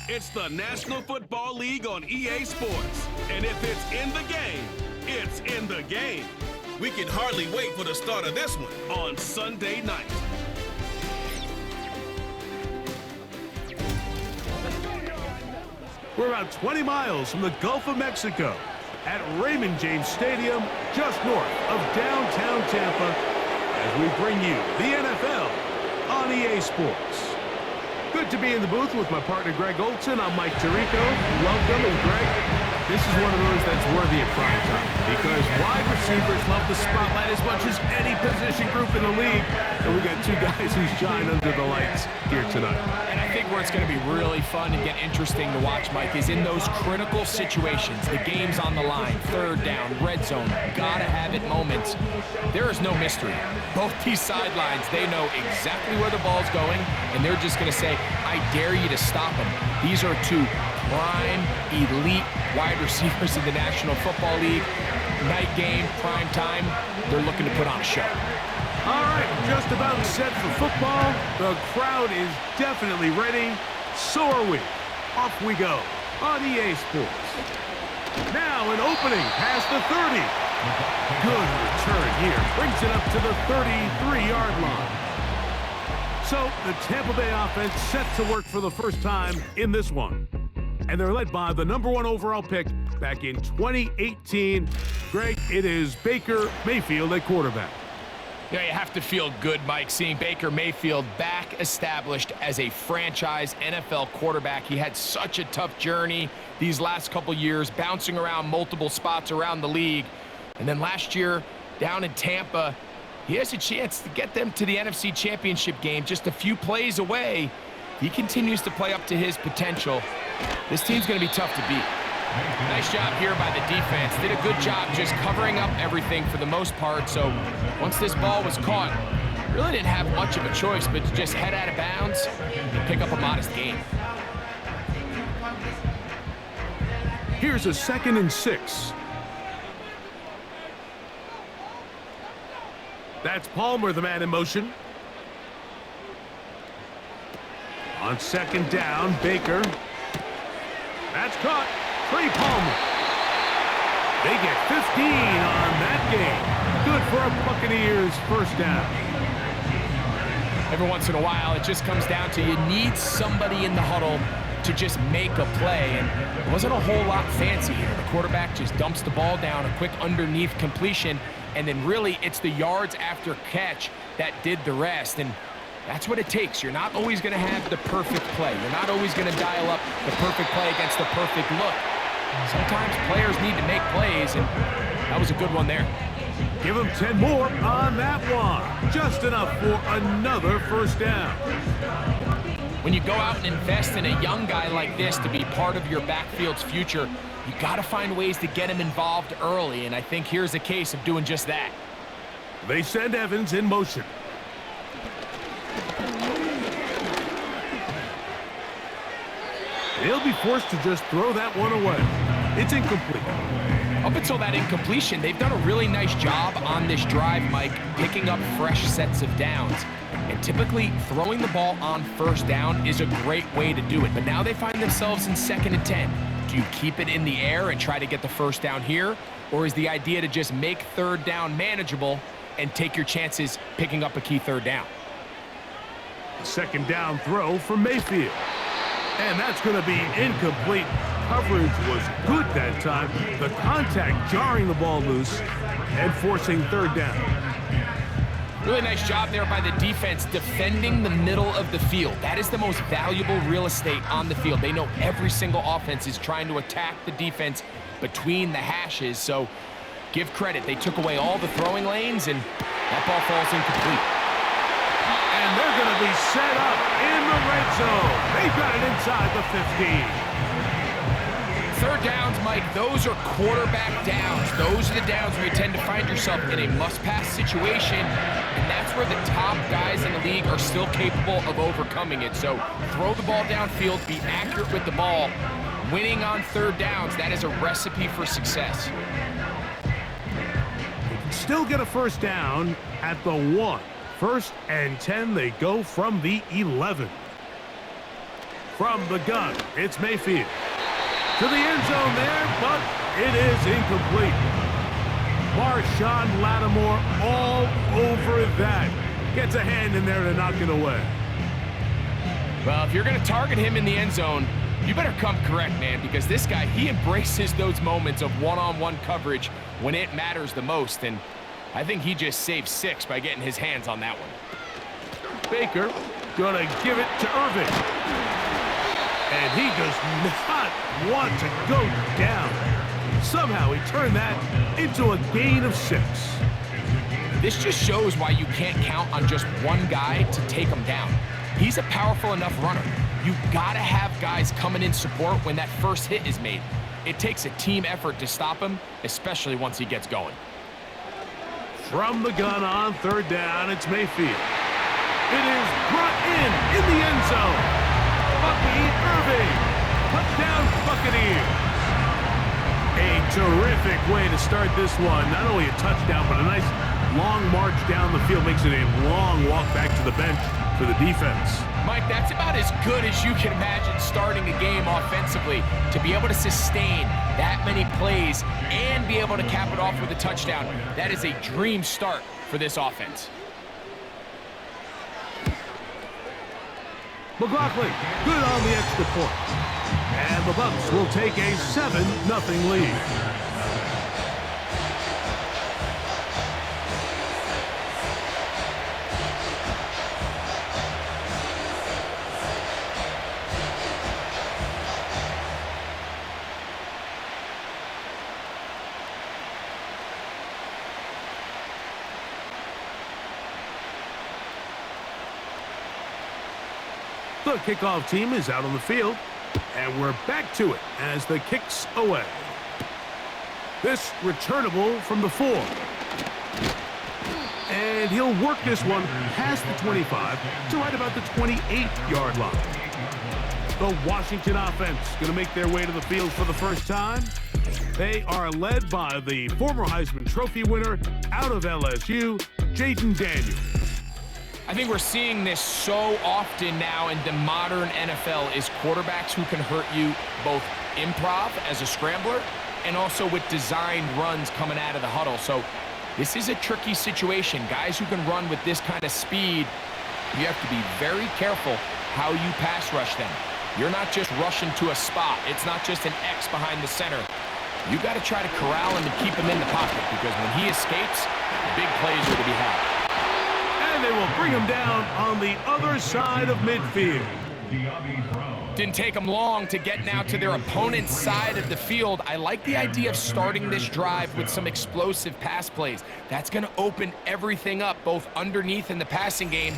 It's the National Football League on EA Sports. And if it's in the game, it's in the game. We can hardly wait for the start of this one on Sunday night. We're about 20 miles from the Gulf of Mexico at Raymond James Stadium, just north of downtown Tampa, as we bring you the NFL on EA Sports. Good to be in the booth with my partner Greg Olson. I'm Mike Tirico. Welcome, and Greg, this is one of those that's worthy of prime time because wide receivers love the spotlight as much as any position group in the league, and we got two guys who shine under the lights here tonight. And I think where it's going to be really fun and get interesting to watch, Mike, is in those critical situations. The game's on the line, third down, red zone, gotta have it moments. There is no mystery. Both these sidelines, they know exactly where the ball's going, and they're just going to say, I dare you to stop him. These are two prime, elite wide receivers in the National Football League. Night game, prime time, they're looking to put on a show. All right, just about set for football. The crowd is definitely ready. So are we. Off we go on EA Sports. Now an opening past the 30. Good return here. Brings it up to the 33-yard line. So the Tampa Bay offense set to work for the first time in this one. And they're led by the #1 overall pick back in 2018. Greg, it is Baker Mayfield at quarterback. Yeah, you have to feel good, Mike, seeing Baker Mayfield back established as a franchise NFL quarterback. He had such a tough journey these last couple years, bouncing around multiple spots around the league. And then last year, down in Tampa, he has a chance to get them to the NFC Championship game just a few plays away. He continues to play up to his potential. This team's going to be tough to beat. Nice job here by the defense. Did a good job just covering up everything for the most part. So once this ball was caught, really didn't have much of a choice but to just head out of bounds and pick up a modest gain. Here's a 2nd and 6. That's Palmer, the man in motion. On 2nd down, Baker. That's caught. Trey Palmer. They get 15 on that game. Good for a Buccaneers first down. Every once in a while, it just comes down to you need somebody in the huddle to just make a play. And it wasn't a whole lot fancy here. The quarterback just dumps the ball down, a quick underneath completion, and then really it's the yards after catch that did the rest. And that's what it takes. You're not always going to have the perfect play. You're not always going to dial up the perfect play against the perfect look. Sometimes players need to make plays, and that was a good one there. Give them 10 more on that one. Just enough for another first down. When you go out and invest in a young guy like this to be part of your backfield's future, you got to find ways to get him involved early, and I think here's a case of doing just that. They send Evans in motion. He'll be forced to just throw that one away. It's incomplete. Up until that incompletion, they've done a really nice job on this drive, Mike, picking up fresh sets of downs. And typically, throwing the ball on first down is a great way to do it. But now they find themselves in 2nd and 10. Do you keep it in the air and try to get the first down here? Or is the idea to just make third down manageable and take your chances picking up a key third down? 2nd down throw for Mayfield. And that's going to be incomplete. Coverage was good that time. The contact jarring the ball loose and forcing third down. Really nice job there by the defense defending the middle of the field. That is the most valuable real estate on the field. They know every single offense is trying to attack the defense between the hashes. So give credit. They took away all the throwing lanes, and that ball falls incomplete. And they're going to be set up in the red zone. They've got it inside the 15. Third downs, Mike, those are quarterback downs. Those are the downs where you tend to find yourself in a must-pass situation, and that's where the top guys in the league are still capable of overcoming it. So throw the ball downfield, be accurate with the ball. Winning on third downs, that is a recipe for success. Still get a first down at the 1. 1st and 10, they go from the 11. From the gun, it's Mayfield. To the end zone there, but it is incomplete. Marshawn Lattimore all over that. Gets a hand in there to knock it away. Well, if you're going to target him in the end zone, you better come correct, man, because this guy, he embraces those moments of one-on-one coverage when it matters the most, and I think he just saved 6 by getting his hands on that one. Baker gonna give it to Irving. And he does not want to go down. Somehow he turned that into a gain of 6. This just shows why you can't count on just one guy to take him down. He's a powerful enough runner. You've got to have guys coming in support when that first hit is made. It takes a team effort to stop him, especially once he gets going. From the gun on 3rd down, it's Mayfield. It is brought in the end zone. Bucky Irving. Touchdown, Buccaneers. A terrific way to start this one. Not only a touchdown, but a nice long march down the field. Makes it a long walk back to the bench for the defense. Mike, that's about as good as you can imagine starting a game offensively. To be able to sustain that many plays and be able to cap it off with a touchdown, that is a dream start for this offense. McLaughlin, good on the extra point. And the Bucs will take a 7-0 lead. The kickoff team is out on the field, and we're back to it as the kick's away. This returnable from the 4. And he'll work this one past the 25 to right about the 28-yard line. The Washington offense going to make their way to the field for the first time. They are led by the former Heisman Trophy winner out of LSU, Jaden Daniels. I think we're seeing this so often now in the modern NFL is quarterbacks who can hurt you both improv as a scrambler and also with designed runs coming out of the huddle. So this is a tricky situation. Guys who can run with this kind of speed, you have to be very careful how you pass rush them. You're not just rushing to a spot. It's not just an X behind the center. You got to try to corral him and keep him in the pocket because when he escapes, big plays are to be had. And they will bring him down on the other side of midfield. Didn't take them long to get now to their opponent's side of the field. I like the idea of starting this drive with some explosive pass plays. That's going to open everything up, both underneath in the passing game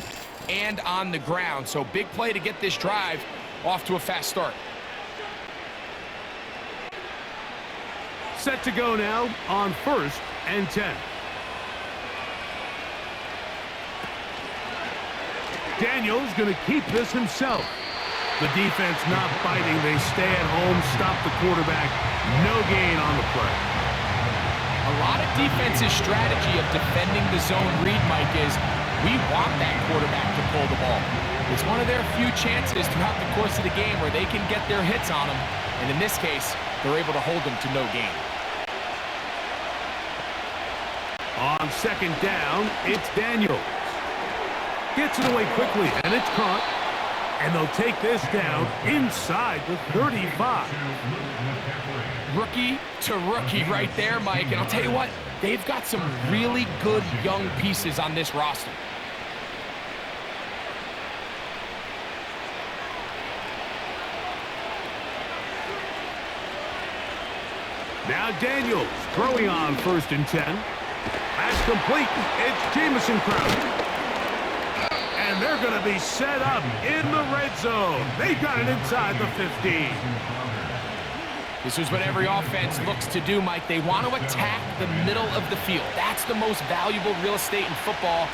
and on the ground. So big play to get this drive off to a fast start. Set to go now on 1st and 10. Daniels going to keep this himself. The defense not biting. They stay at home, stop the quarterback. No gain on the play. A lot of defense's strategy of defending the zone read, Mike, is we want that quarterback to pull the ball. It's one of their few chances throughout the course of the game where they can get their hits on him. And in this case, they're able to hold him to no gain. On 2nd down, it's Daniels. Gets it away quickly, and it's caught. And they'll take this down inside the 35. Rookie to rookie right there, Mike. And I'll tell you what, they've got some really good young pieces on this roster. Now Daniels throwing on 1st and 10. That's complete. It's Jamison Crowder. And they're going to be set up in the red zone. They've got it inside the 15. This is what every offense looks to do, Mike. They want to attack the middle of the field. That's the most valuable real estate in football.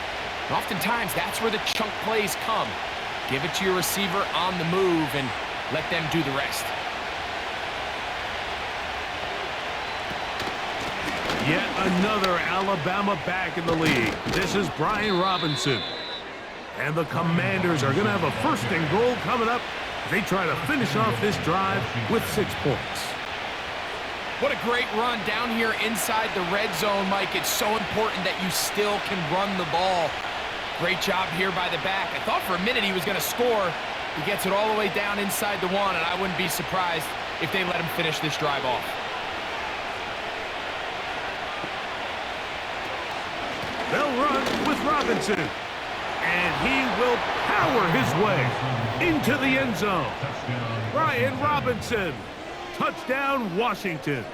And oftentimes, that's where the chunk plays come. Give it to your receiver on the move and let them do the rest. Yet another Alabama back in the league. This is Brian Robinson. And the Commanders are going to have a 1st and goal coming up They try to finish off this drive with 6 points. What a great run down here inside the red zone, Mike. It's so important that you still can run the ball. Great job here by the back. I thought for a minute he was going to score. He gets it all the way down inside the 1, and I wouldn't be surprised if they let him finish this drive off. They'll run with Robinson, and he will power his way into the end zone. Brian Robinson, touchdown Washington.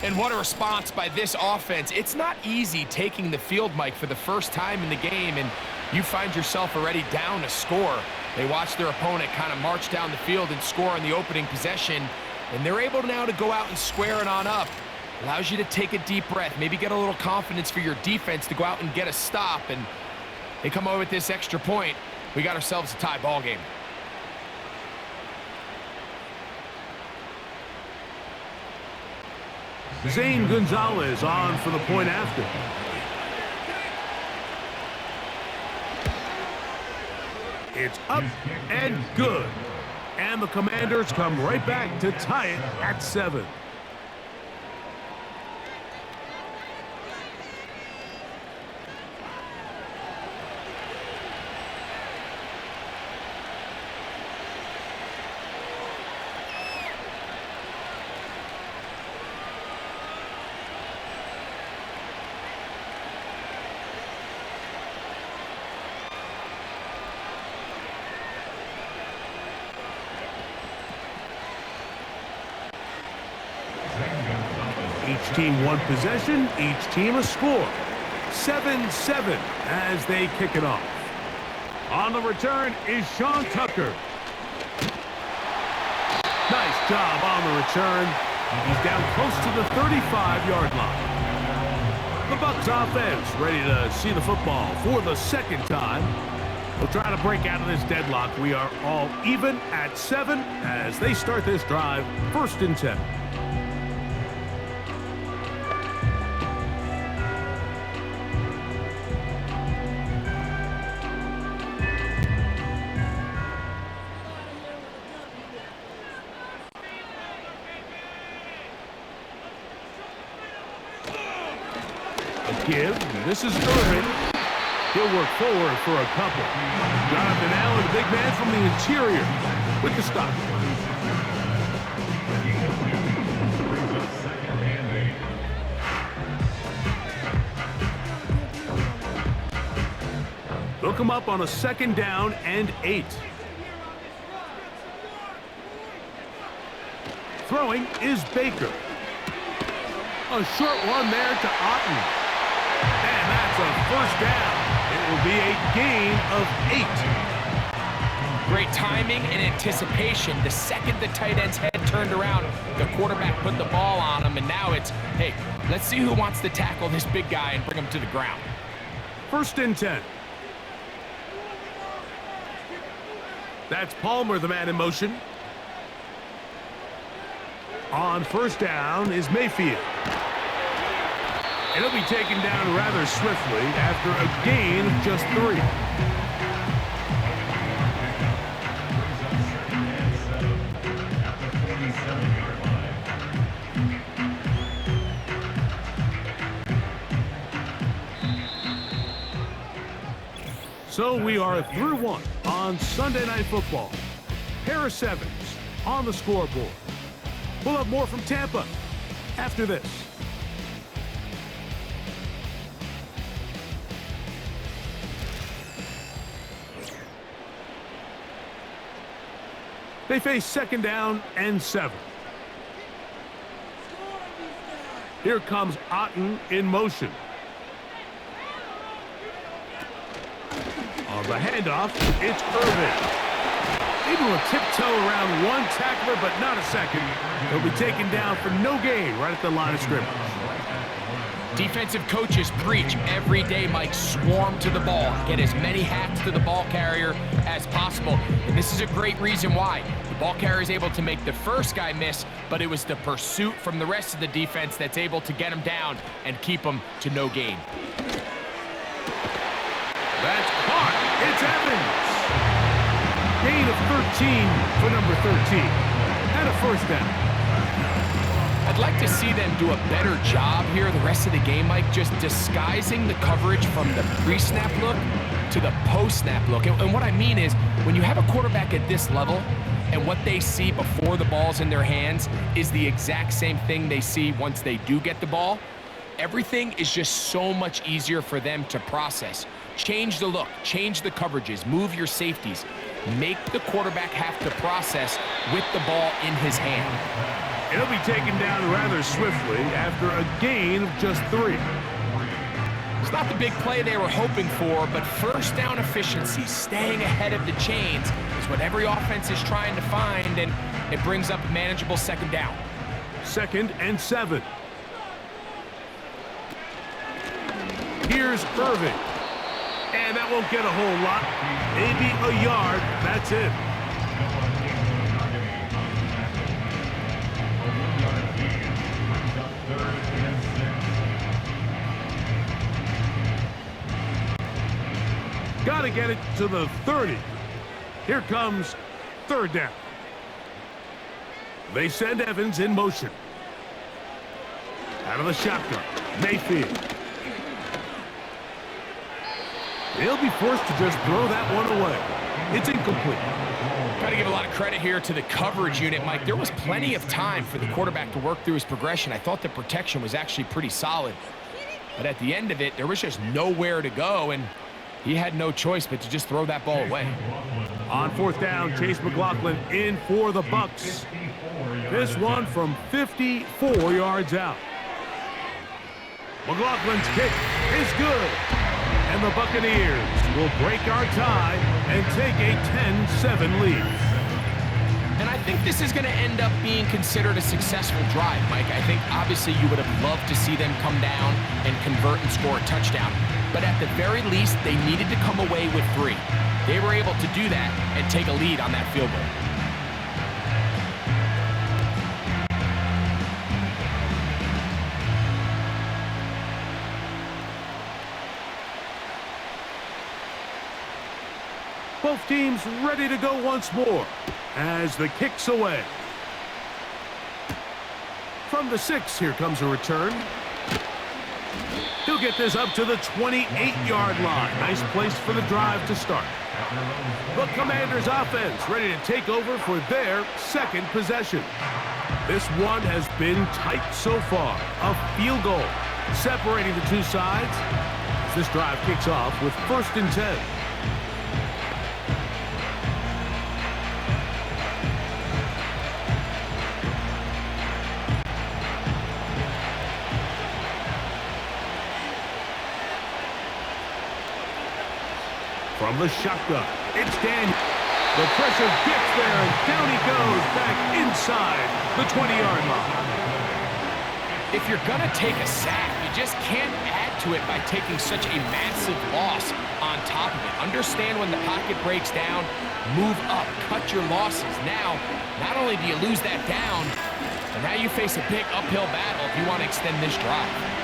And what a response by this offense. It's not easy taking the field, Mike, for the first time in the game, and you find yourself already down a score. They watch their opponent kind of march down the field and score on the opening possession, and they're able now to go out and square it on up. Allows you to take a deep breath, maybe get a little confidence for your defense to go out and get a stop, and they come over with this extra point. We got ourselves a tie ball game. Zane Gonzalez on for the point after. It's up and good. And the Commanders come right back to tie it at 7. Each team one possession, each team a score. 7-7 as they kick it off. On the return is Sean Tucker. Nice job on the return. He's down close to the 35-yard line. The Bucs offense ready to see the football for the second time. We'll try to break out of this deadlock. We are all even at 7 as they start this drive, 1st and 10. Give. This is Irvin. He'll work forward for a couple. Jonathan Allen, the big man from the interior, with the stop. They'll come up on a 2nd down and 8. Throwing is Baker. A short one there to Otten. And that's a 1st down. It will be a gain of 8. Great timing and anticipation. The second the tight end's head turned around, the quarterback put the ball on him, and now it's, hey, let's see who wants to tackle this big guy and bring him to the ground. 1st and 10. That's Palmer, the man in motion. On 1st down is Mayfield. It'll be taken down rather swiftly after a gain of just 3. So we are through 1 on Sunday Night Football. Pair of 7s on the scoreboard. We'll have more from Tampa after this. They face 2nd down and 7. Here comes Otten in motion. On the handoff, it's Irvin. Able to tiptoe around one tackler, but not a second. He'll be taken down for no gain right at the line of scrimmage. Defensive coaches preach every day, Mike, swarm to the ball. Get as many hacks to the ball carrier as possible. And this is a great reason why. The ball carrier is able to make the first guy miss, but it was the pursuit from the rest of the defense that's able to get him down and keep him to no gain. That's caught. It's Evans. Gain of 13 for number 13. And a first down. I'd like to see them do a better job here the rest of the game, Mike, just disguising the coverage from the pre-snap look to the post-snap look. And what I mean is, when you have a quarterback at this level, and what they see before the ball's in their hands is the exact same thing they see once they do get the ball, everything is just so much easier for them to process. Change the look, change the coverages, move your safeties. Make the quarterback have to process with the ball in his hand. He'll be taken down rather swiftly after a gain of just 3. It's not the big play they were hoping for, but first down efficiency, staying ahead of the chains, is what every offense is trying to find, and it brings up a manageable second down. 2nd and 7. Here's Irving. And that won't get a whole lot. Maybe a yard. That's it. Got to get it to the 30. Here comes 3rd down. They send Evans in motion. Out of the shotgun, Mayfield. They'll be forced to just throw that one away. It's incomplete. Got to give a lot of credit here to the coverage unit, Mike. There was plenty of time for the quarterback to work through his progression. I thought the protection was actually pretty solid. But at the end of it, there was just nowhere to go, and he had no choice but to just throw that ball away. On 4th down, Chase McLaughlin in for the Bucs. This one from 54 yards out. McLaughlin's kick is good. And the Buccaneers will break our tie and take a 10-7 lead. And I think this is going to end up being considered a successful drive, Mike. I think obviously you would have loved to see them come down and convert and score a touchdown. But at the very least, they needed to come away with 3. They were able to do that and take a lead on that field goal. Both teams ready to go once more as the kick's away. From the 6, here comes a return. He'll get this up to the 28-yard line. Nice place for the drive to start. The Commanders' offense ready to take over for their 2nd possession. This one has been tight so far. A field goal separating the two sides as this drive kicks off with 1st and 10. From the shotgun, it's Daniel. The pressure gets there, and down he goes back inside the 20-yard line. If you're going to take a sack, you just can't add to it by taking such a massive loss on top of it. Understand when the pocket breaks down, move up, cut your losses. Now, not only do you lose that down, but now you face a big uphill battle if you want to extend this drive.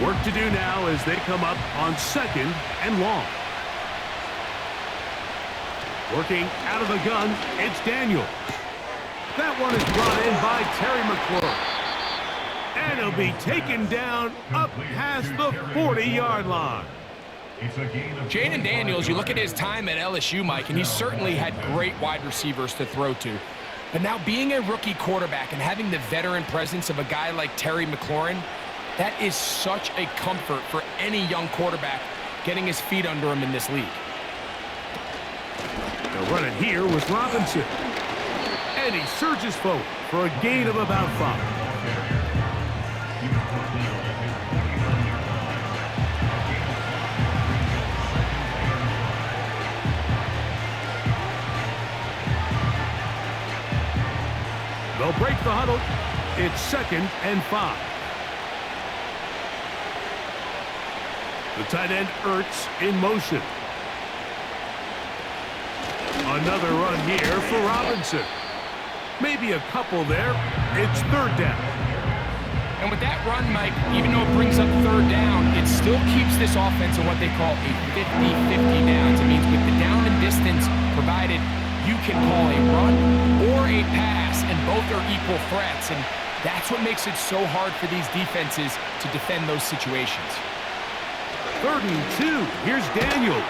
Work to do now as they come up on 2nd and long. Working out of the gun, it's Daniel. That one is brought in by Terry McLaurin. And he'll be taken down up past the 40-yard line. Jaden Daniels, you look at his time at LSU, Mike, and he certainly had great wide receivers to throw to. But now being a rookie quarterback and having the veteran presence of a guy like Terry McLaurin, that is such a comfort for any young quarterback getting his feet under him in this league. They'll run it here with Robinson. And he surges forward for a gain of about 5. They'll break the huddle. It's 2nd and 5. The tight end Ertz in motion. Another run here for Robinson. Maybe a couple there. It's third down. And with that run, Mike, even though it brings up third down, it still keeps this offense in what they call a 50-50 downs. It means with the down and distance provided, you can call a run or a pass, and both are equal threats. And that's what makes it so hard for these defenses to defend those situations. 3rd and 2. Here's Daniels.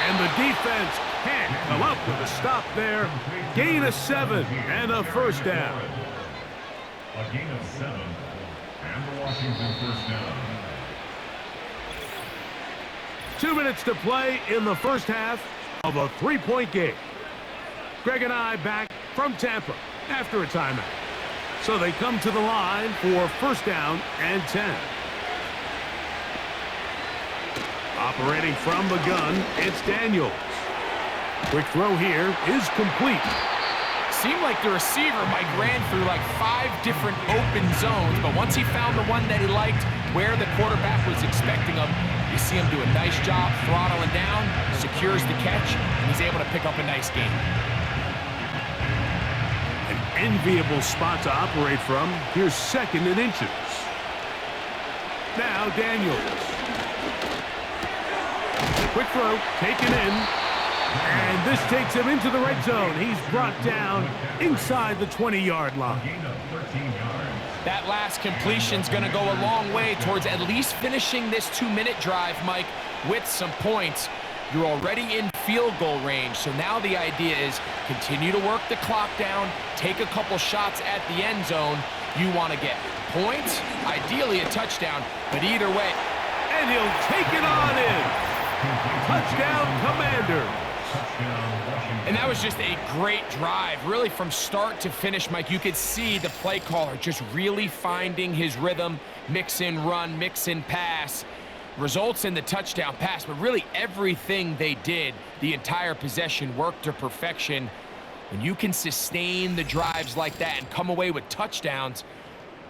And the defense can't come up with a stop there. Gain of 7 and a first down. A gain of 7 and the Washington first down. 2 minutes to play in the first half of a 3-point game. Greg and I back from Tampa after a timeout. So they come to the line for first down and 10. Operating from the gun, it's Daniels. Quick throw here is complete. Seemed like the receiver, Mike, ran through like 5 different open zones, but once he found the one that he liked, where the quarterback was expecting him, you see him do a nice job throttling down, secures the catch, and he's able to pick up a nice gain. An enviable spot to operate from. Here's 2nd and inches. Now Daniels. Quick throw, taken in. And this takes him into the red zone. He's brought down inside the 20-yard line. That last completion's going to go a long way towards at least finishing this 2-minute drive, Mike, with some points. You're already in field goal range, so now the idea is continue to work the clock down, take a couple shots at the end zone. You want to get points, ideally a touchdown, but either way. And he'll take it on in. Touchdown, Commanders. And that was just a great drive, really from start to finish, Mike. You could see the play caller just really finding his rhythm, mix in run, mix in pass, results in the touchdown pass, but really everything they did, the entire possession worked to perfection. When you can sustain the drives like that and come away with touchdowns,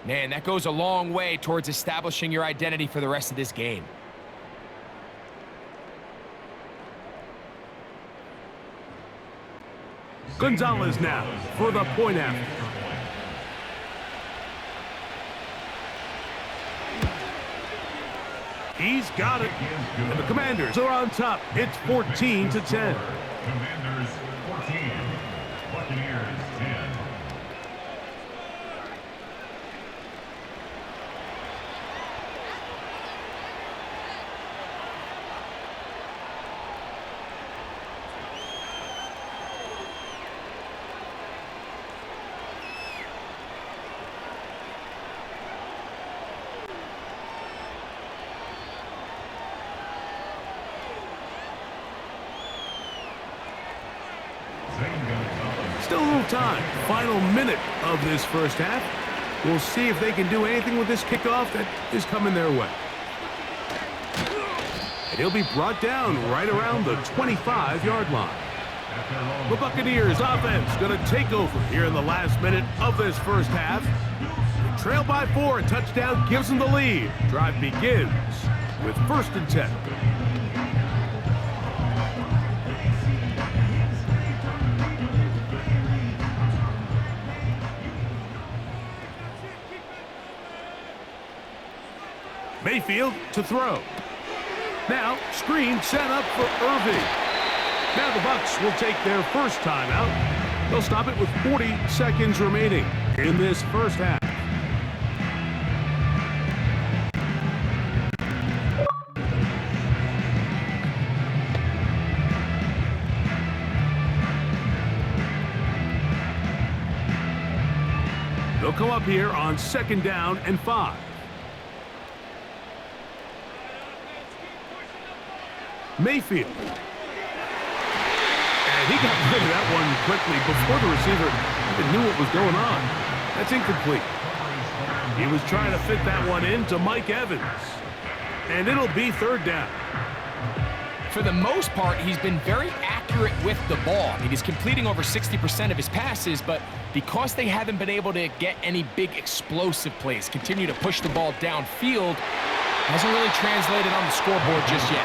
man, that goes a long way towards establishing your identity for the rest of this game. Gonzalez now for the point after. He's got it. And the Commanders are on top. It's 14-10. Commanders 14, Buccaneers 10. Still a little time. Final minute of this first half. We'll see if they can do anything with this kickoff that is coming their way. And he'll be brought down right around the 25-yard line. The Buccaneers offense going to take over here in the last minute of this first half. They trail by 4. A touchdown gives them the lead. Drive begins with 1st and 10. Mayfield to throw. Now, screen set up for Irving. Now the Bucs will take their first timeout. They'll stop it with 40 seconds remaining in this first half. They'll come up here on 2nd down and 5. Mayfield. And he got rid of that one quickly before the receiver even knew what was going on. That's incomplete. He was trying to fit that one in to Mike Evans. And it'll be 3rd down. For the most part, he's been very accurate with the ball. I mean, he's completing over 60% of his passes, but because they haven't been able to get any big explosive plays, continue to push the ball downfield, hasn't really translated on the scoreboard just yet.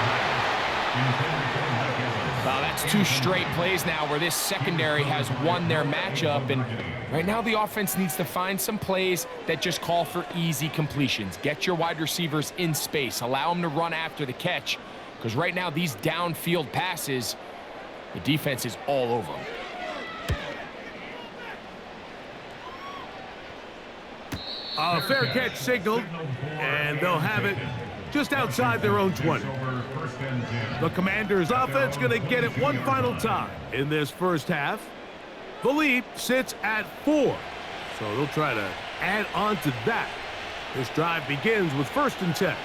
Wow, That's 2 straight plays now where this secondary has won their matchup, and right now the offense needs to find some plays that just call for easy completions. Get your wide receivers in space. Allow them to run after the catch, because right now these downfield passes, the defense is all over them. A fair catch signaled, and they'll have it just outside their own 20. The Commanders' offense going to get it one final time in this first half. The lead sits at 4, so they'll try to add on to that. This drive begins with 1st and 10.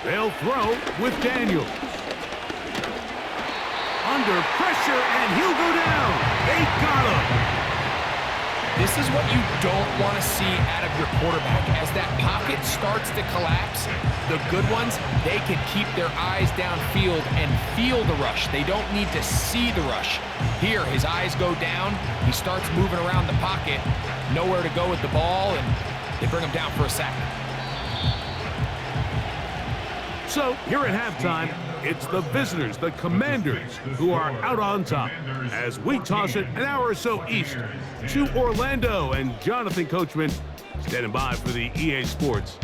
They'll throw with Daniels. Under pressure, and he'll go down. They got him. This is what you don't want to see out of your quarterback. As that pocket starts to collapse, the good ones, they can keep their eyes downfield and feel the rush. They don't need to see the rush. Here, his eyes go down. He starts moving around the pocket. Nowhere to go with the ball, and they bring him down for a sack. So, here at halftime, it's the visitors, the Commanders, who are out on top as we toss it an hour or so east to Orlando, and Jonathan Coachman standing by for the EA Sports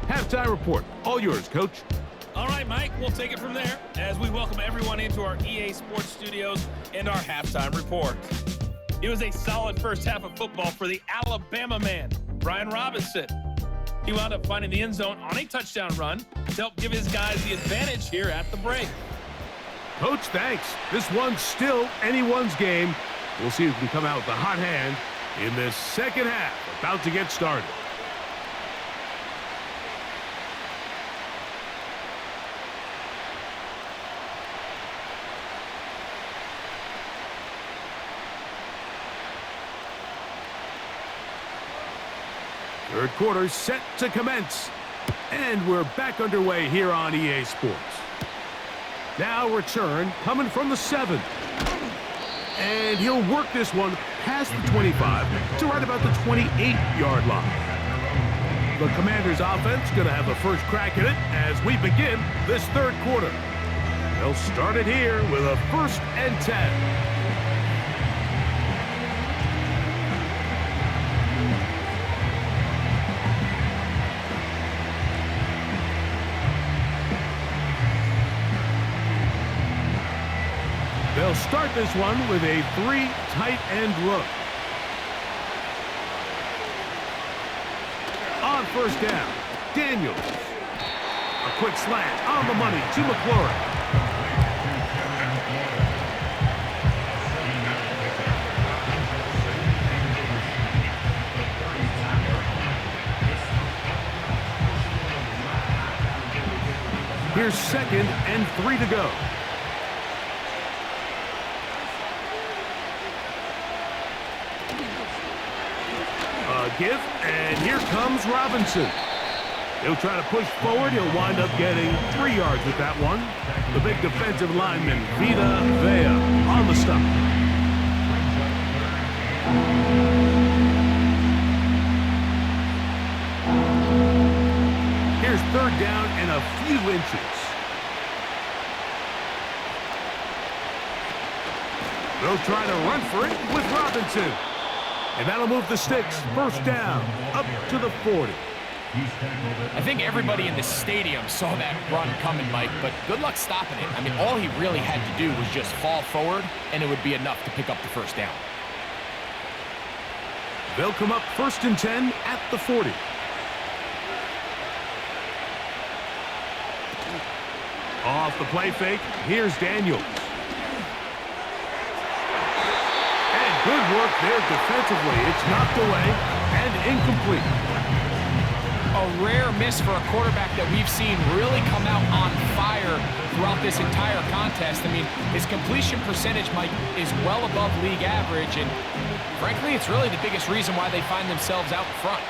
Halftime Report. All yours, Coach. All right, Mike, we'll take it from there as we welcome everyone into our EA Sports studios and our halftime report. It was a solid first half of football for the Alabama man, Brian Robinson. He wound up finding the end zone on a touchdown run to help give his guys the advantage here at the break. Coach, thanks. This one's still anyone's game. We'll see who can come out with the hot hand in this second half. About to get started. Third quarter set to commence. And we're back underway here on EA Sports. Now return coming from the 7. And he'll work this one past the 25 to right about the 28-yard line. The Commanders' offense going to have the first crack at it as we begin this third quarter. They'll start it here with a 1st and 10. They'll start this one with a 3 tight end look. On 1st down, Daniels. A quick slant on the money to McLaurin. Here's 2nd and 3 to go. Give, and here comes Robinson. He'll try to push forward. He'll wind up getting 3 yards with that one. The big defensive lineman, Vita Vea, on the stop. Here's 3rd down and a few inches. They'll try to run for it with Robinson. And that'll move the sticks. 1st down, up to the 40. I think everybody in the stadium saw that run coming, Mike, but good luck stopping it. I mean, all he really had to do was just fall forward, and it would be enough to pick up the 1st down. They'll come up 1st and 10 at the 40. Off the play fake, here's Daniels. Good work there defensively. It's knocked away and incomplete. A rare miss for a quarterback that we've seen really come out on fire throughout this entire contest. I mean, his completion percentage, Mike, is well above league average, and frankly, it's really the biggest reason why they find themselves out in front.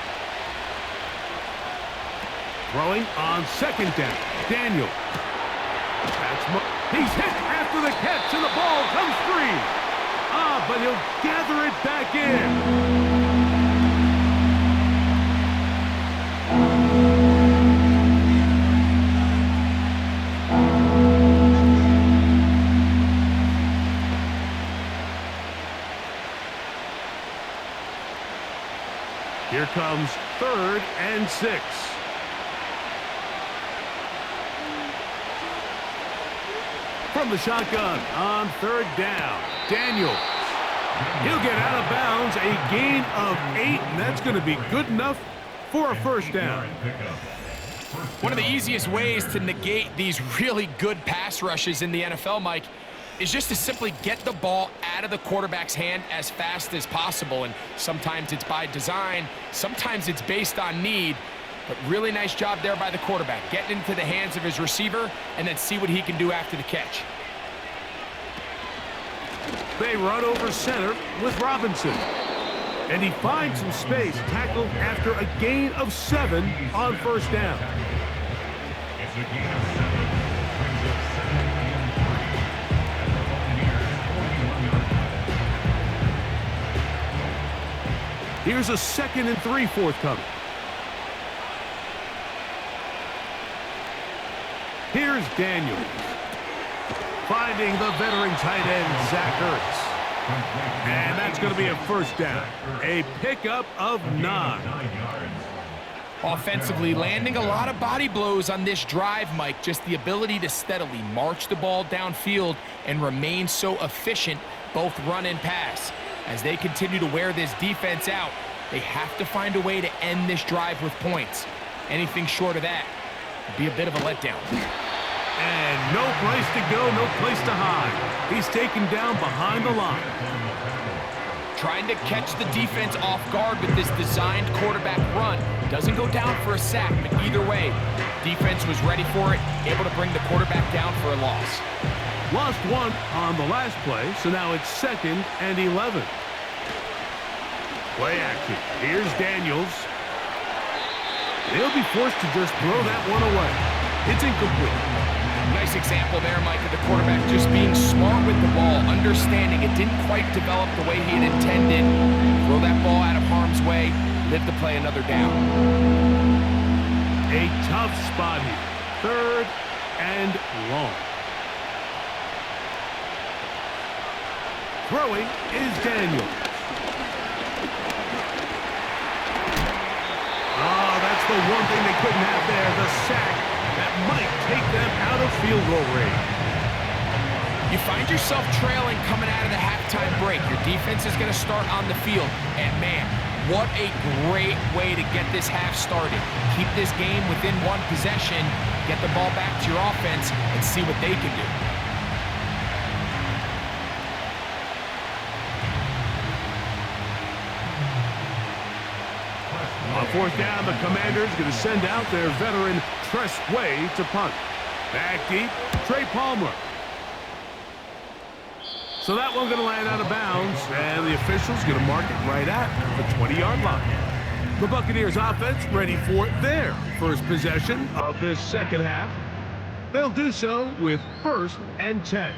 Throwing on 2nd down, Daniel. He's hit after the catch, and the ball comes free. But he'll gather it back in. Here comes 3rd and 6. From the shotgun on 3rd down, Daniels. He'll get out of bounds, a gain of 8, and that's going to be good enough for a 1st down. One of the easiest ways to negate these really good pass rushes in the NFL, Mike, is just to simply get the ball out of the quarterback's hand as fast as possible. And sometimes it's by design, sometimes it's based on need, but really nice job there by the quarterback, getting into the hands of his receiver and then see what he can do after the catch. They run over center with Robinson. And he finds some space, tackled after a gain of 7 on 1st down. It's a gain of 7. Brings up 7 and 3. Here's a 2nd and 3 forthcoming. Here's Daniels. Finding the veteran tight end, Zach Ertz. And that's going to be a 1st down. A pickup of 9. Offensively, landing a lot of body blows on this drive, Mike. Just the ability to steadily march the ball downfield and remain so efficient, both run and pass. As they continue to wear this defense out, they have to find a way to end this drive with points. Anything short of that would be a bit of a letdown. And no place to go, no place to hide. He's taken down behind the line. Trying to catch the defense off guard with this designed quarterback run. Doesn't go down for a sack, but either way, defense was ready for it, able to bring the quarterback down for a loss. Lost 1 on the last play, so now it's 2nd and 11. Play action. Here's Daniels. They'll be forced to just throw that one away. It's incomplete. Nice example there, Mike, of the quarterback just being smart with the ball, understanding it didn't quite develop the way he had intended. Throw that ball out of harm's way, live to play another down. A tough spot here. 3rd and long. Throwing is Daniels. Oh, that's the one thing they couldn't have there, the sack. That might take them out of field goal range. You find yourself trailing coming out of the halftime break. Your defense is going to start on the field. And, man, what a great way to get this half started. Keep this game within 1 possession, get the ball back to your offense, and see what they can do. On 4th down, the Commanders going to send out their veteran Way to punt. Back deep, Trey Palmer. So that one going to land out of bounds, and the official's going to mark it right at the 20-yard line. The Buccaneers offense ready for their first possession of this 2nd half. They'll do so with 1st and 10.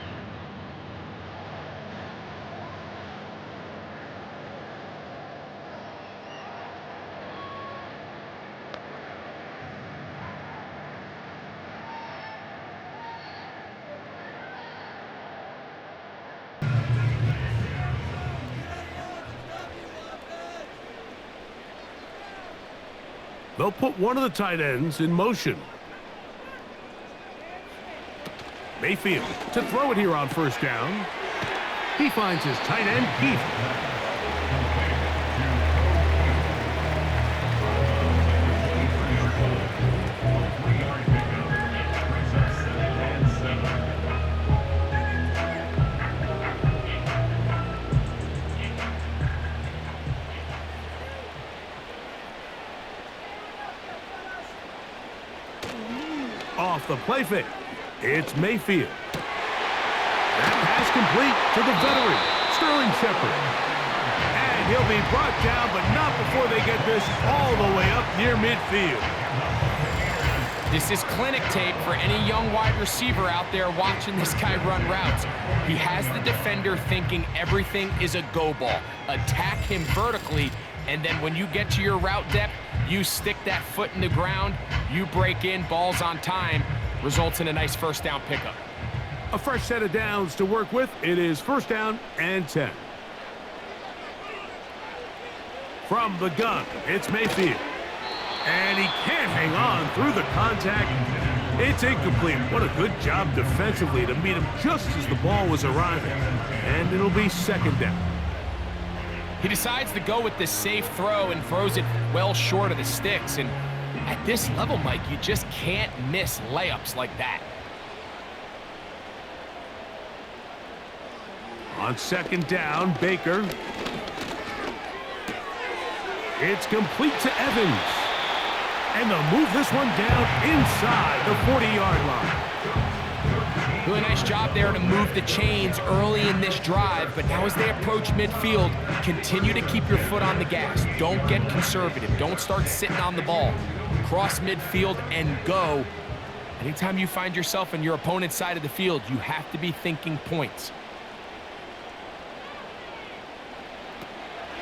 They'll put one of the tight ends in motion. Mayfield to throw it here on 1st down. He finds his tight end, Keith. Off the play fake, it's Mayfield. That pass complete to the veteran, Sterling Shepard. And he'll be brought down, but not before they get this all the way up near midfield. This is clinic tape for any young wide receiver out there watching this guy run routes. He has the defender thinking everything is a go ball. Attack him vertically, and then when you get to your route depth, you stick that foot in the ground, you break in, balls on time, results in a nice first down pickup. A fresh set of downs to work with. It is first down and 10. From the gun, it's Mayfield. And he can't hang on through the contact. It's incomplete. What a good job defensively to meet him just as the ball was arriving. And it'll be second down. He decides to go with this safe throw and throws it well short of the sticks. And at this level, Mike, you just can't miss layups like that. On second down, Baker. It's complete to Evans. And they'll move this one down inside the 40-yard line. Really nice job there to move the chains early in this drive, but now as they approach midfield, continue to keep your foot on the gas. Don't get conservative. Don't start sitting on the ball. Cross midfield and go. Anytime you find yourself on your opponent's side of the field, you have to be thinking points.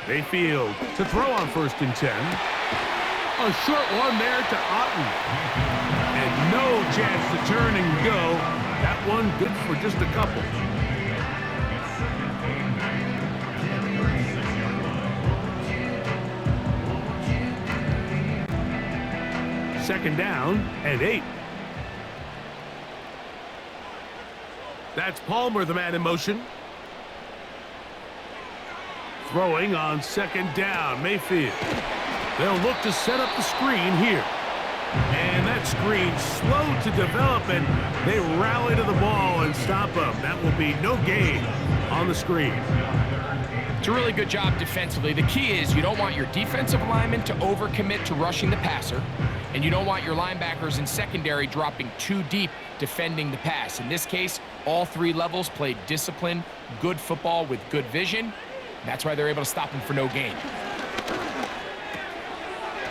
Mayfield to throw on first and 10. A short one there to Otten. And no chance to turn and go. That one good for just a couple. Second down and 8. That's Palmer, the man in motion. Throwing on second down, Mayfield. They'll look to set up the screen here. And that screen slow to develop, and they rally to the ball and stop them. That will be no gain on the screen. It's a really good job defensively. The key is you don't want your defensive linemen to overcommit to rushing the passer, and you don't want your linebackers in secondary dropping too deep defending the pass. In this case, all three levels played disciplined, good football with good vision. That's why they're able to stop him for no gain.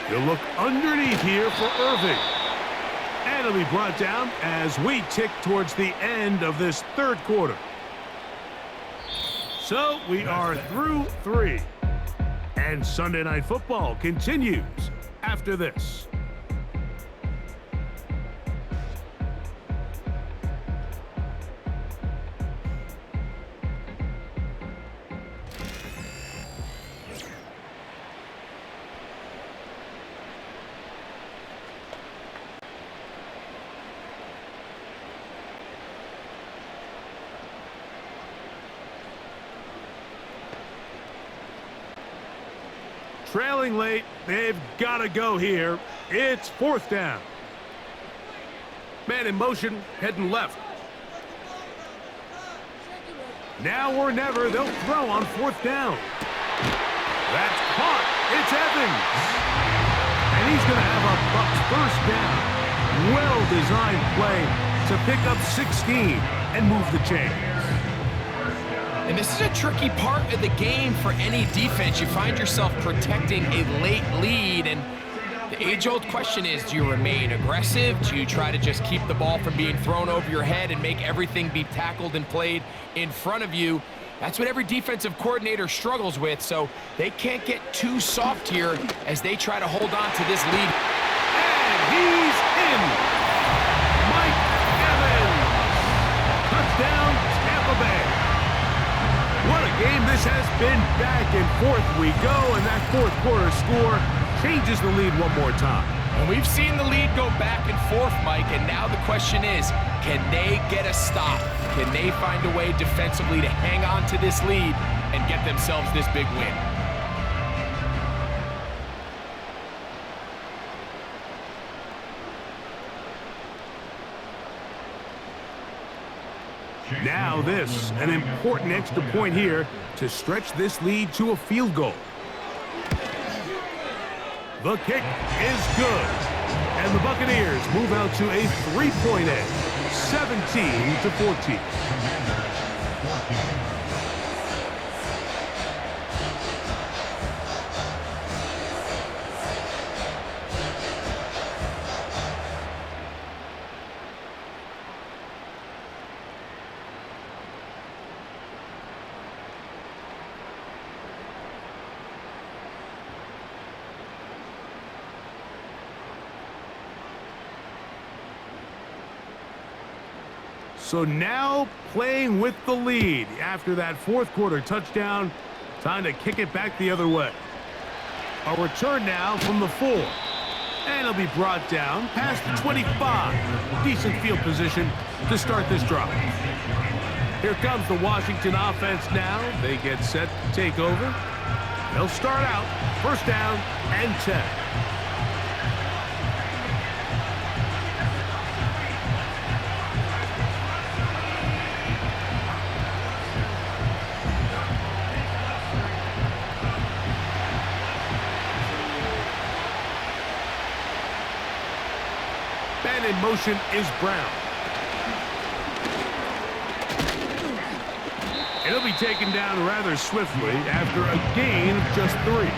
He'll look underneath here for Irving. And it'll be brought down as we tick towards the end of this third quarter. So we are through 3. And Sunday Night Football continues after this. Trailing late, they've got to go here. It's fourth down. Man in motion, heading left. Now or never, they'll throw on fourth down. That's caught. It's Evans. And he's going to have a Bucs first down. Well-designed play to pick up 16 and move the chains. And this is a tricky part of the game for any defense. You find yourself protecting a late lead, and the age-old question is, do you remain aggressive? Do you try to just keep the ball from being thrown over your head and make everything be tackled and played in front of you? That's what every defensive coordinator struggles with, so they can't get too soft here as they try to hold on to this lead. And he's in. Mike Evans. Touchdown, Tampa Bay. What a game this has been. Back and forth we go, and that fourth quarter score changes the lead one more time. And we've seen the lead go back and forth, Mike, and now the question is, can they get a stop? Can they find a way defensively to hang on to this lead and get themselves this big win? Now this, an important extra point here to stretch this lead to a field goal. The kick is good. And the Buccaneers move out to a 3-point edge, 17-14. So now playing with the lead after that fourth quarter touchdown. Time to kick it back the other way. A return now from the 4. And it'll be brought down past the 25. Decent field position to start this drive. Here comes the Washington offense now. They get set to take over. They'll start out first down and 10. And in motion is Brown. It'll be taken down rather swiftly after a gain of just 3.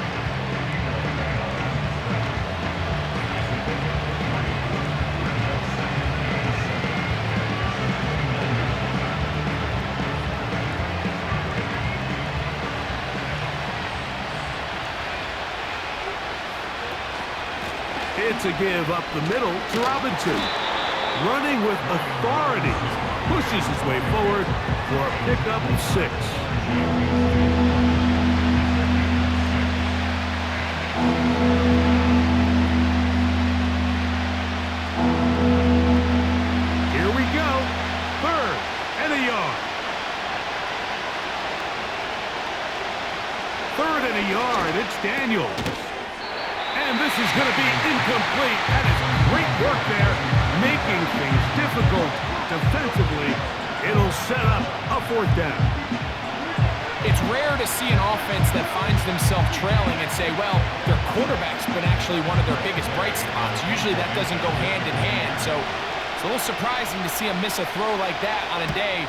It's a give up the middle to Robinson. Running with authority. Pushes his way forward for a pickup of 6. Here we go. 3rd and a yard. 3rd and a yard. It's Daniels. And this is going to be incomplete. That is great work there, making things difficult defensively. It'll set up a 4th down. It's rare to see an offense that finds themselves trailing and say, well, their quarterback's been actually one of their biggest bright spots. Usually that doesn't go hand in hand. So it's a little surprising to see him miss a throw like that on a day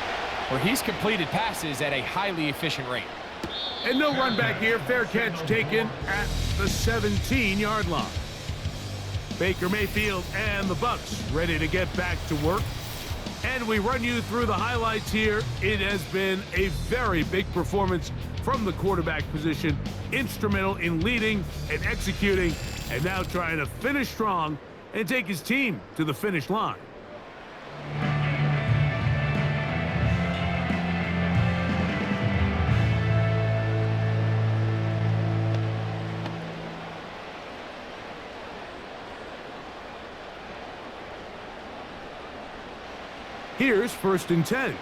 where he's completed passes at a highly efficient rate. And no run back here. Fair catch taken at the 17-yard line. Baker Mayfield and the Bucs ready to get back to work. And we run you through the highlights here. It has been a very big performance from the quarterback position. Instrumental in leading and executing, and now trying to finish strong and take his team to the finish line. Here's 1st and 10.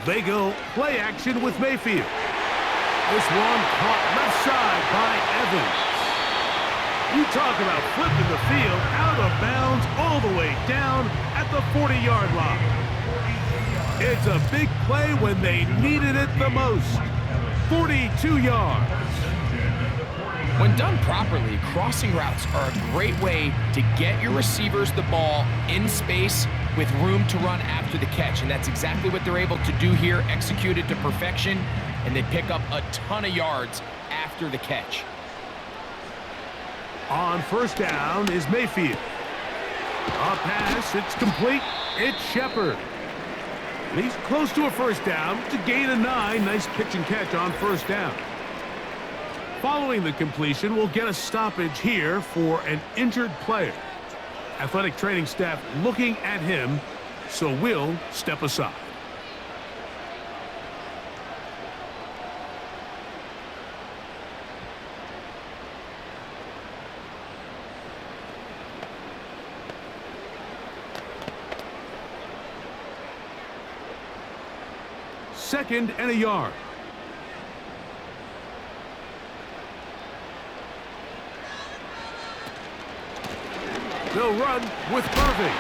They go play action with Mayfield. This one caught left side by Evans. You talk about flipping the field out of bounds all the way down at the 40-yard line. It's a big play when they needed it the most. 42 yards. When done properly, crossing routes are a great way to get your receivers the ball in space with room to run after the catch. And that's exactly what they're able to do here, executed to perfection, and they pick up a ton of yards after the catch. On 1st down is Mayfield. A pass, it's complete. It's Shepard. He's close to a 1st down to gain a 9. Nice pitch and catch on 1st down. Following the completion, we'll get a stoppage here for an injured player. Athletic training staff looking at him, so we'll step aside. Second and a yard. They'll run with Irving.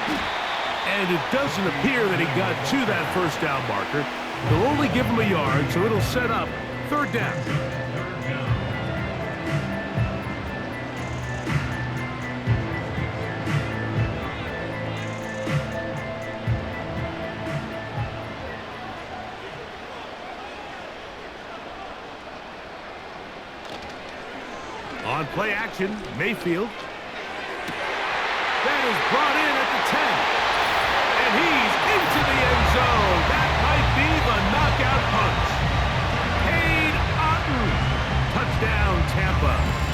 And it doesn't appear that he got to that 1st down marker. They'll only give him a yard, so it'll set up 3rd down. On play action, Mayfield. That is brought in at the 10. And he's into the end zone. That might be the knockout punch. Cade Otton. Touchdown, Tampa.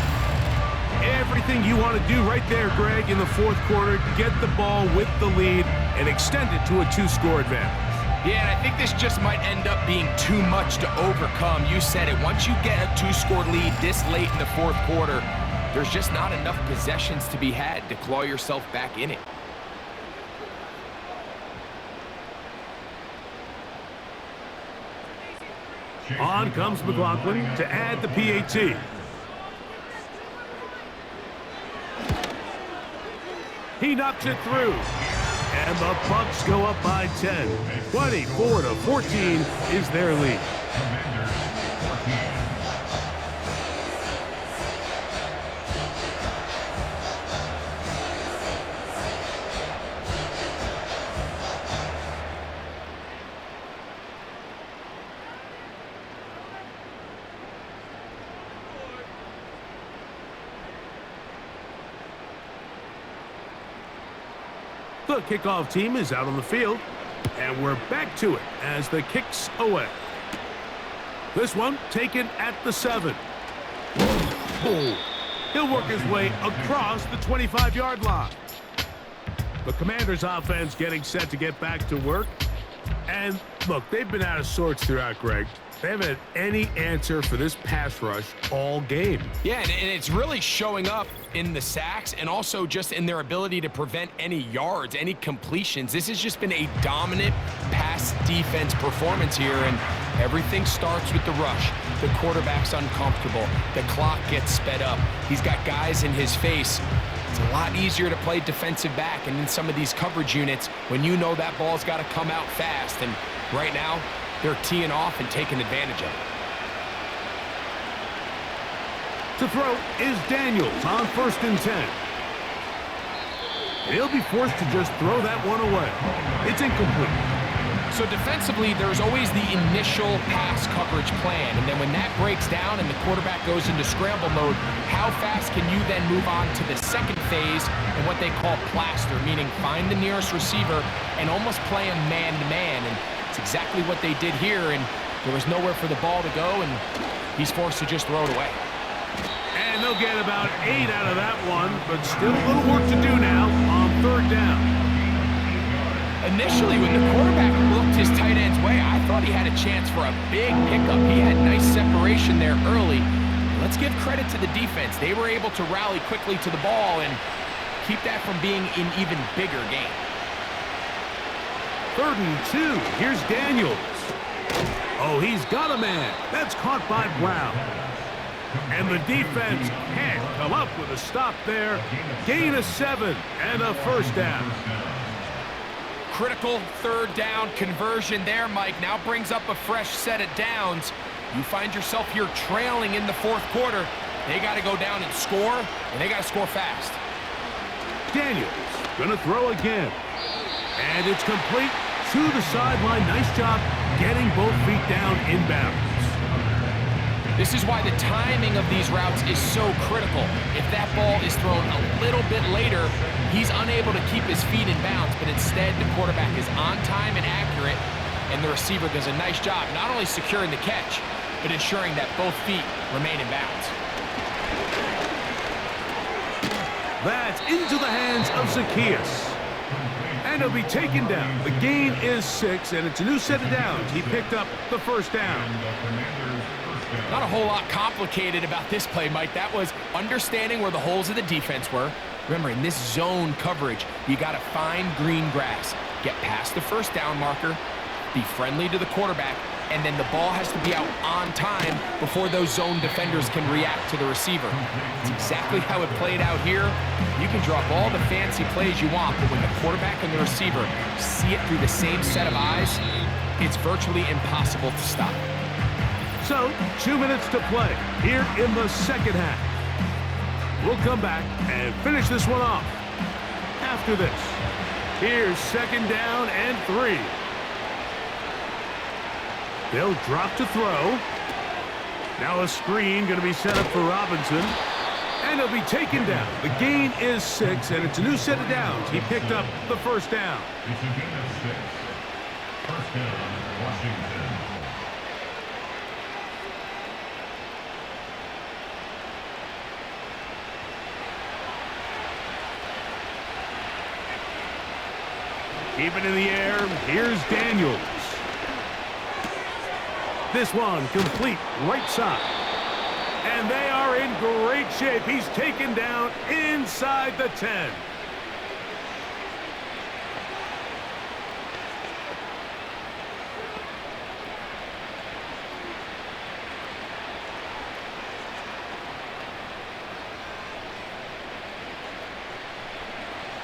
everything you want to do right there, Greg, in the fourth quarter. Get the ball with the lead and extend it to a 2-score advantage. Yeah, and I think this just might end up being too much to overcome. You said it. Once you get a 2-score lead this late in the fourth quarter, there's just not enough possessions to be had to claw yourself back in it. On comes McLaughlin to add the PAT. He knocks it through. And the Bucs go up by 10. 24-14 is their lead. The kickoff team is out on the field, and we're back to it as the kick's away. This one taken at the 7. He'll work his way across the 25-yard line. The Commanders' offense getting set to get back to work. And look, they've been out of sorts throughout, Greg. They haven't had any answer for this pass rush all game. Yeah, and it's really showing up in the sacks and also just in their ability to prevent any yards, any completions. This has just been a dominant pass defense performance here, and everything starts with the rush. The quarterback's uncomfortable. The clock gets sped up. He's got guys in his face. It's a lot easier to play defensive back, and in some of these coverage units, when you know that ball's got to come out fast, and right now, they're teeing off and taking advantage of it. To throw is Daniels on 1st and 10. He'll be forced to just throw that one away. It's incomplete. So defensively, there's always the initial pass coverage plan, and then when that breaks down and the quarterback goes into scramble mode, how fast can you then move on to the second phase and what they call plaster, meaning find the nearest receiver and almost play him man-to-man. And it's exactly what they did here, and there was nowhere for the ball to go, and he's forced to just throw it away. And they'll get about 8 out of that one, but still a little work to do now on 3rd down. Initially, when the quarterback looked his tight end's way, I thought he had a chance for a big pickup. He had nice separation there early. Let's give credit to the defense. They were able to rally quickly to the ball and keep that from being an even bigger game. 3rd and 2. Here's Daniels. Oh, he's got a man. That's caught by Brown. And the defense can't come up with a stop there. Gain of 7 and a 1st down. Critical 3rd down conversion there, Mike. Now brings up a fresh set of downs. You find yourself here trailing in the 4th quarter. They got to go down and score, and they got to score fast. Daniels gonna throw again. And it's complete to the sideline. Nice job getting both feet down inbounds. This is why the timing of these routes is so critical. If that ball is thrown a little bit later, he's unable to keep his feet in bounds, but instead the quarterback is on time and accurate, and the receiver does a nice job not only securing the catch, but ensuring that both feet remain in bounds. That's into the hands of Zacchaeus. And he'll be taken down. The gain is 6, and it's a new set of downs. He picked up the 1st down. Not a whole lot complicated about this play, Mike. That was understanding where the holes of the defense were. Remember, in this zone coverage, you got to find green grass, get past the 1st down marker, be friendly to the quarterback, and then the ball has to be out on time before those zone defenders can react to the receiver. It's exactly how it played out here. You can drop all the fancy plays you want, but when the quarterback and the receiver see it through the same set of eyes, it's virtually impossible to stop. So, 2 minutes to play here in the 2nd half. We'll come back and finish this one off after this. Here's 2nd down and 3. They'll drop to throw. Now a screen going to be set up for Robinson. And he'll be taken down. The gain is 6, and it's a new set of downs. He picked up the 1st down. It's a gain of 6. 1st down, Washington. Keep it in the air. Here's Daniels. This one complete right side. And they are in great shape. He's taken down inside the 10.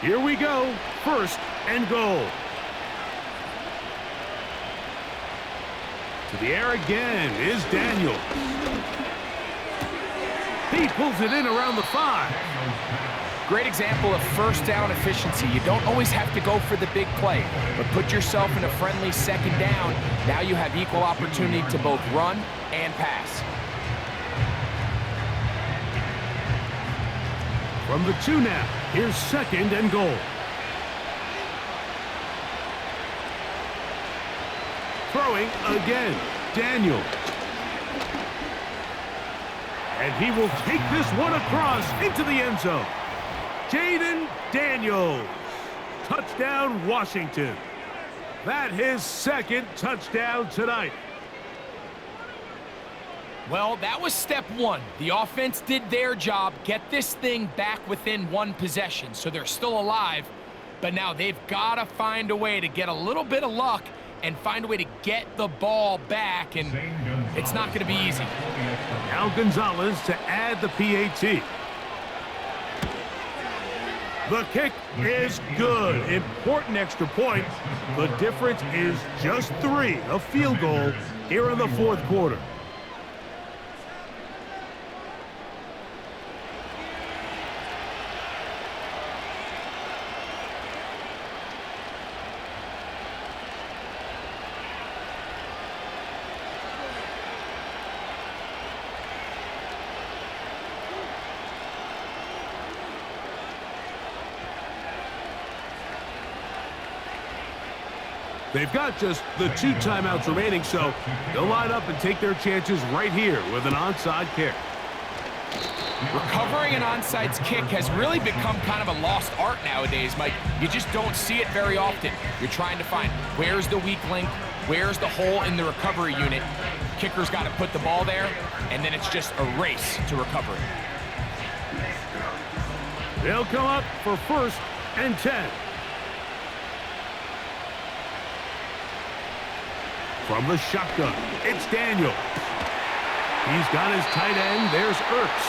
Here we go. First and goal. To the air again is Daniels. He pulls it in around the 5. Great example of first down efficiency. You don't always have to go for the big play, but put yourself in a friendly second down. Now you have equal opportunity to both run and pass. From the 2 now, here's second and goal. Throwing again, Daniels. And he will take this one across into the end zone. Jaden Daniels. Touchdown, Washington. That's his second touchdown tonight. Well, that was step 1. The offense did their job, get this thing back within 1 possession, so they're still alive. But now they've got to find a way to get a little bit of luck and find a way to get the ball back, and it's not going to be easy. Now Gonzalez to add the PAT. The kick is good. Important extra point. The difference is just 3, a field goal here in the 4th quarter. They've got just the 2 timeouts remaining, so they'll line up and take their chances right here with an onside kick. Recovering an onside kick has really become kind of a lost art nowadays, Mike. You just don't see it very often. You're trying to find where's the weak link, where's the hole in the recovery unit. Kicker's got to put the ball there, and then it's just a race to recover it. They'll come up for first and 10. From the shotgun, it's Daniels. He's got his tight end. There's Ertz.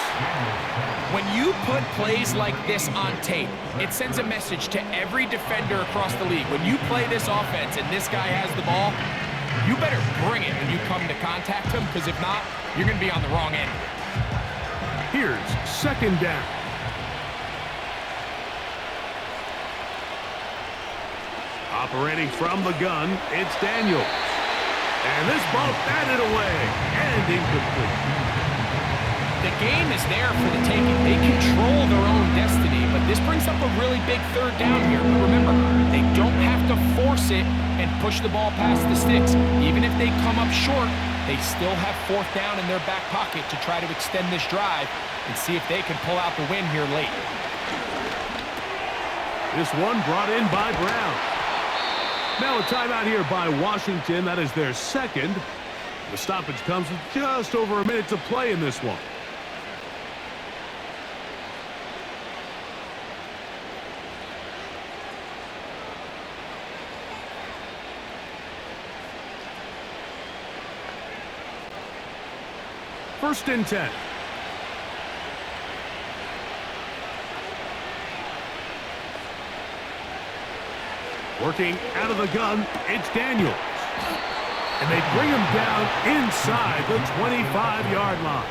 When you put plays like this on tape, it sends a message to every defender across the league. When you play this offense and this guy has the ball, you better bring it when you come to contact him, because if not, you're going to be on the wrong end. Here's second down. Operating from the gun, it's Daniels. And this ball batted away and incomplete. The game is there for the taking. They control their own destiny, but this brings up a really big 3rd down here. But remember, they don't have to force it and push the ball past the sticks. Even if they come up short, they still have 4th down in their back pocket to try to extend this drive and see if they can pull out the win here late. This one brought in by Brown. Now a timeout here by Washington. That is their second. The stoppage comes with just over a minute to play in this one. First and 10. Working out of the gun, it's Daniels. And they bring him down inside the 25-yard line.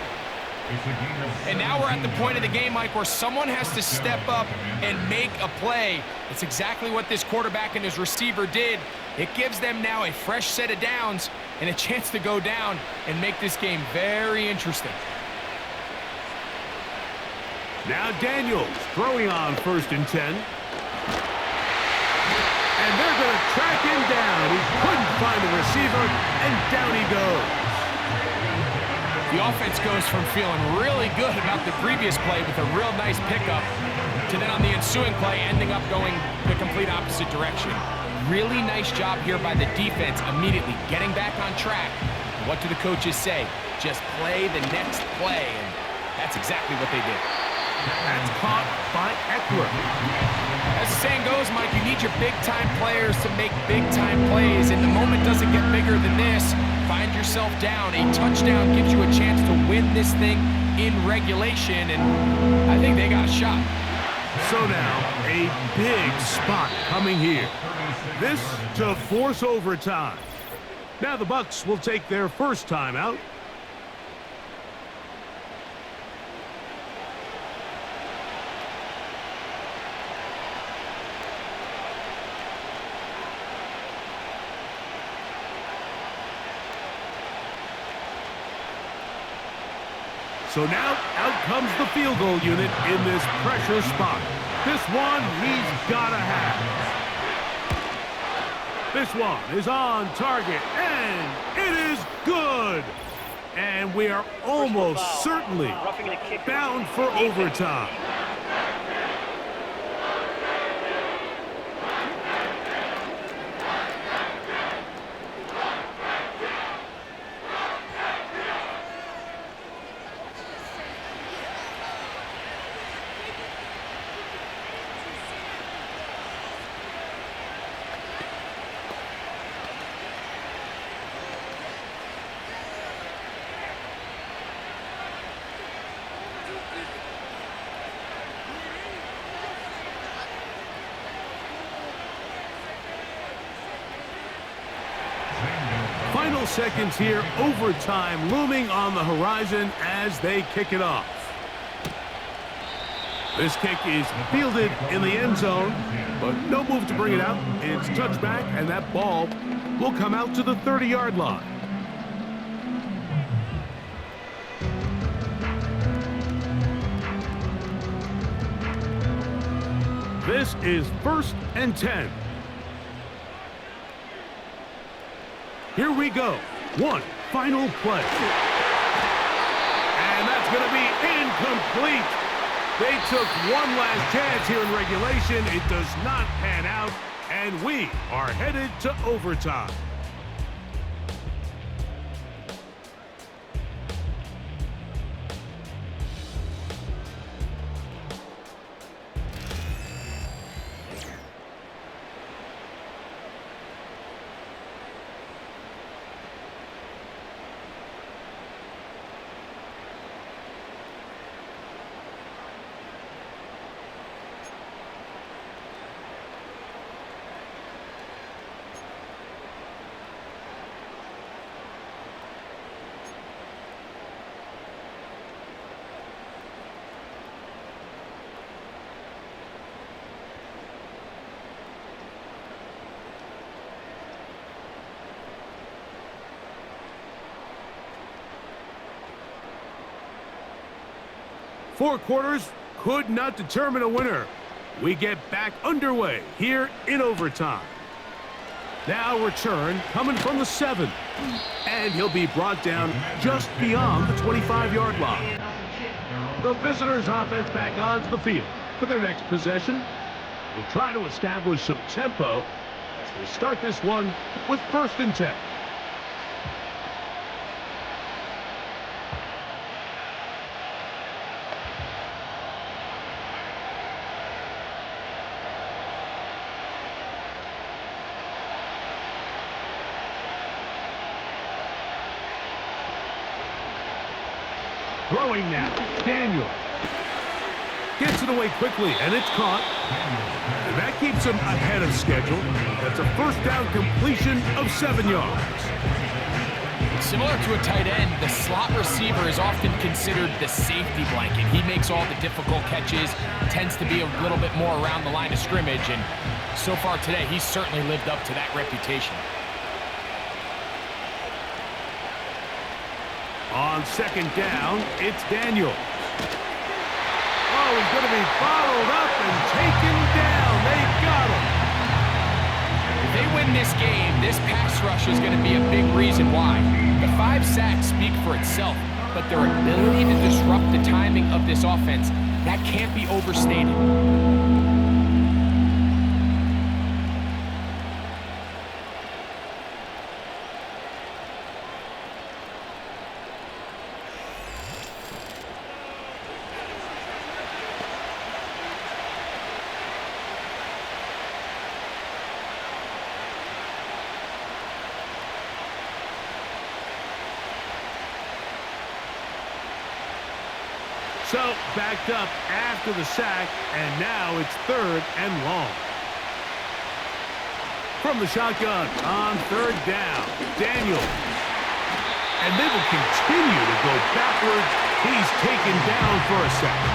And now we're at the point of the game, Mike, where someone has to step up and make a play. It's exactly what this quarterback and his receiver did. It gives them now a fresh set of downs and a chance to go down and make this game very interesting. Now Daniels throwing on first and 10. And they're going to track him down. He couldn't find the receiver, and down he goes. The offense goes from feeling really good about the previous play with a real nice pickup to then on the ensuing play ending up going the complete opposite direction. Really nice job here by the defense, immediately getting back on track. What do the coaches say? Just play the next play, and that's exactly what they did. That's caught by Eckler. As the saying goes, Mike, you need your big-time players to make big-time plays, and the moment doesn't get bigger than this. Find yourself down. A touchdown gives you a chance to win this thing in regulation, and I think they got a shot. So now, a big spot coming here. This to force overtime. Now the Bucs will take their first timeout. So now, out comes the field goal unit in this pressure spot. This one, he's got to have. This one is on target, and it is good. And we are almost certainly bound for overtime. Final seconds here, overtime looming on the horizon as they kick it off. This kick is fielded in the end zone, but no move to bring it out. It's touchback, and that ball will come out to the 30-yard line. This is 1st and 10. Here we go. One final play. And that's going to be incomplete. They took one last chance here in regulation. It does not pan out, and we are headed to overtime. Four quarters could not determine a winner. We get back underway here in overtime. Now return coming from the 7. And he'll be brought down just beyond the 25-yard line. The visitors' offense back onto the field for their next possession. We'll try to establish some tempo as we start this one with 1st and 10. Throwing now, Daniel. Gets it away quickly, and it's caught. And that keeps him ahead of schedule. That's a 1st down completion of 7 yards. Similar to a tight end, the slot receiver is often considered the safety blanket. He makes all the difficult catches, tends to be a little bit more around the line of scrimmage, and so far today, he's certainly lived up to that reputation. On 2nd down, it's Daniel. Oh, he's going to be followed up and taken down. They got him. If they win this game, this pass rush is going to be a big reason why. The 5 sacks speak for itself, but their ability to disrupt the timing of this offense, that can't be overstated. So, backed up after the sack, and now it's 3rd and long. From the shotgun on 3rd down, Daniels. And they will continue to go backwards. He's taken down for a sack.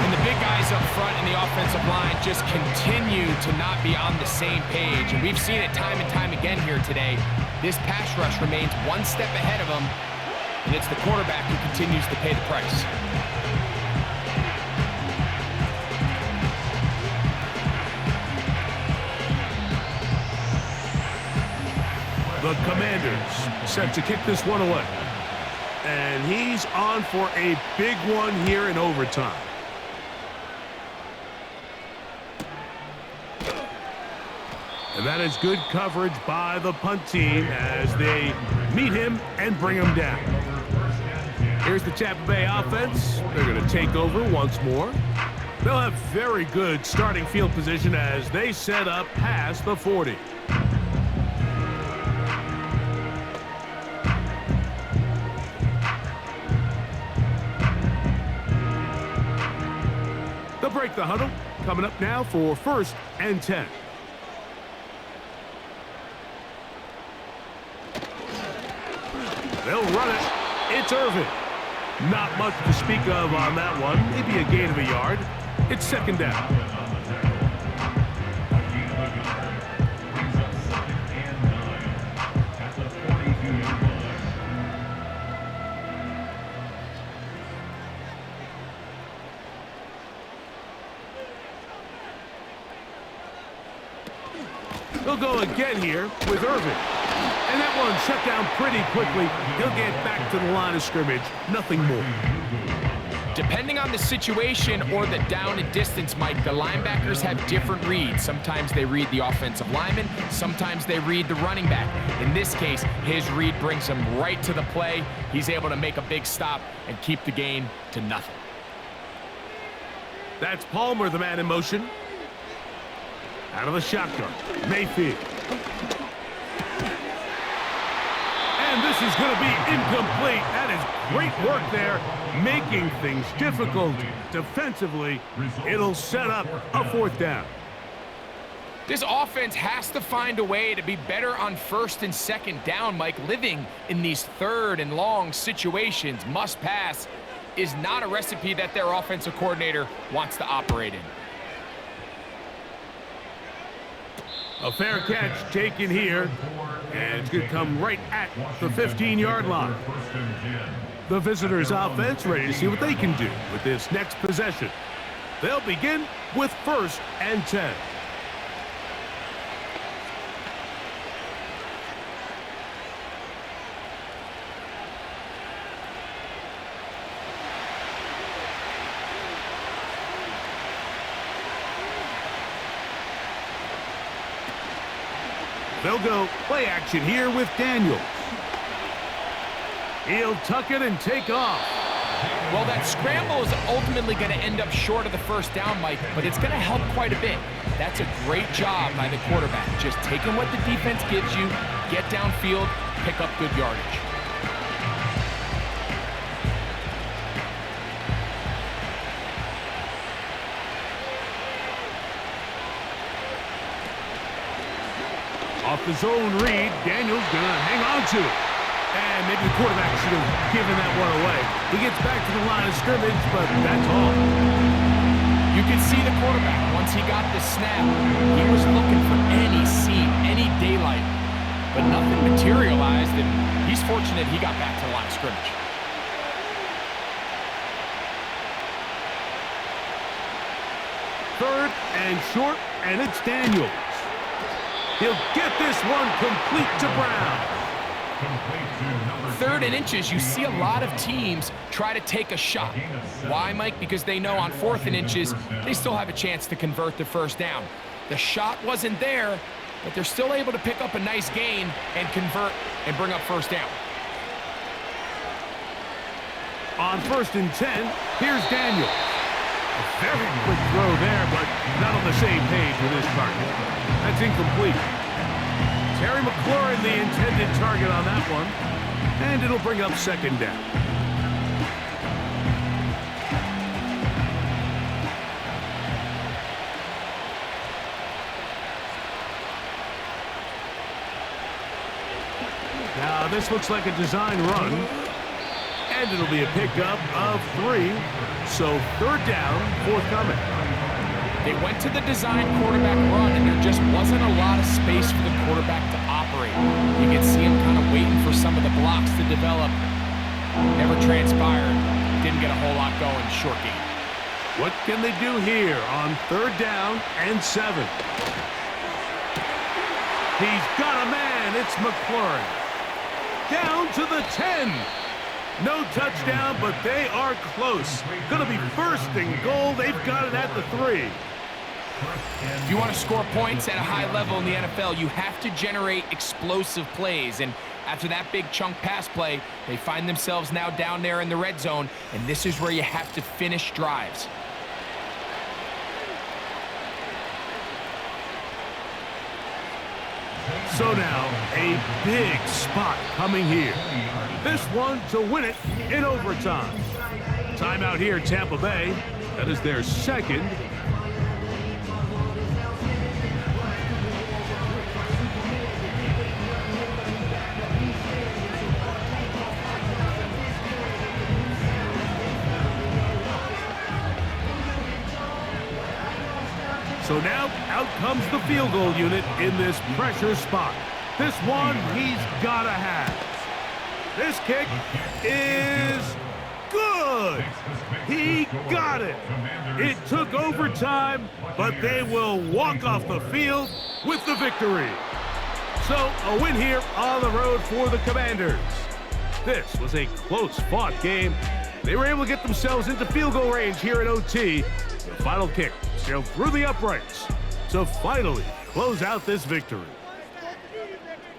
And the big guys up front in the offensive line just continue to not be on the same page. And we've seen it time and time again here today. This pass rush remains one step ahead of them, and it's the quarterback who continues to pay the price. The Commanders set to kick this one away. And he's on for a big one here in overtime. And that is good coverage by the punt team as they meet him and bring him down. Here's the Tampa Bay offense. They're going to take over once more. They'll have very good starting field position as they set up past the 40. They'll break the huddle. Coming up now for 1st and 10. They'll run it. It's Irvin. Not much to speak of on that one. Maybe a gain of a yard. It's 2nd down. They'll go again here with Irvin. And that one shut down pretty quickly. He'll get back to the line of scrimmage. Nothing more. Depending on the situation or the down and distance, Mike, the linebackers have different reads. Sometimes they read the offensive lineman. Sometimes they read the running back. In this case, his read brings him right to the play. He's able to make a big stop and keep the gain to nothing. That's Palmer, the man in motion. Out of the shotgun, Mayfield. And this is going to be incomplete. That is great work there, making things difficult defensively. It'll set up a 4th down. This offense has to find a way to be better on 1st and 2nd down, Mike. Living in these 3rd and long situations, must pass, is not a recipe that their offensive coordinator wants to operate in. A fair catch taken here, and it's going to come right at the 15-yard line. The visitors' offense ready to see what they can do with this next possession. They'll begin with 1st and 10. They'll go play action here with Daniels. He'll tuck it and take off. Well, that scramble is ultimately going to end up short of the 1st down, Mike, but it's going to help quite a bit. That's a great job by the quarterback. Just taking what the defense gives you, get downfield, pick up good yardage. Off the zone read, Daniels gonna hang on to it. And maybe the quarterback should have given that one away. He gets back to the line of scrimmage, but that's all. You can see the quarterback, once he got the snap, he was looking for any seam, any daylight, but nothing materialized, and he's fortunate he got back to the line of scrimmage. Third and short, and it's Daniels. He'll get this one complete to Brown. 3rd and inches, you see a lot of teams try to take a shot. Why, Mike? Because they know on 4th and inches, they still have a chance to convert the 1st down. The shot wasn't there, but they're still able to pick up a nice gain and convert and bring up 1st down. On 1st and 10, here's Daniels. A very quick throw there, but not on the same page with his target. That's incomplete. Terry McLaurin, the intended target on that one. And it'll bring up 2nd down. this looks like a design run. And it'll be a pickup of 3. So third down, forthcoming. They went to the design quarterback run, and there just wasn't a lot of space for the quarterback to operate. You can see him kind of waiting for some of the blocks to develop. Never transpired. Didn't get a whole lot going. Short game. What can they do here on third down and 7? He's got a man. It's McLaurin. Down to the 10. No touchdown, but they are close. Going to be first and goal. They've got it at the 3. If you want to score points at a high level in the NFL, you have to generate explosive plays. And after that big chunk pass play, they find themselves now down there in the red zone, and this is where you have to finish drives. So now, a big spot coming here. This one to win it in overtime. Timeout here, Tampa Bay. That is their second. So now, out comes the field goal unit in this pressure spot. This one he's got to have. This kick is good. He got it. It took overtime, but they will walk off the field with the victory. So, a win here on the road for the Commanders. This was a close-fought game. They were able to get themselves into field goal range here at OT. The final kick sailed through the uprights to finally close out this victory.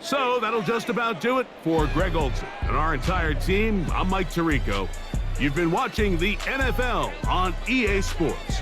So that'll just about do it for Greg Olson and our entire team. I'm Mike Tirico. You've been watching the NFL on EA Sports.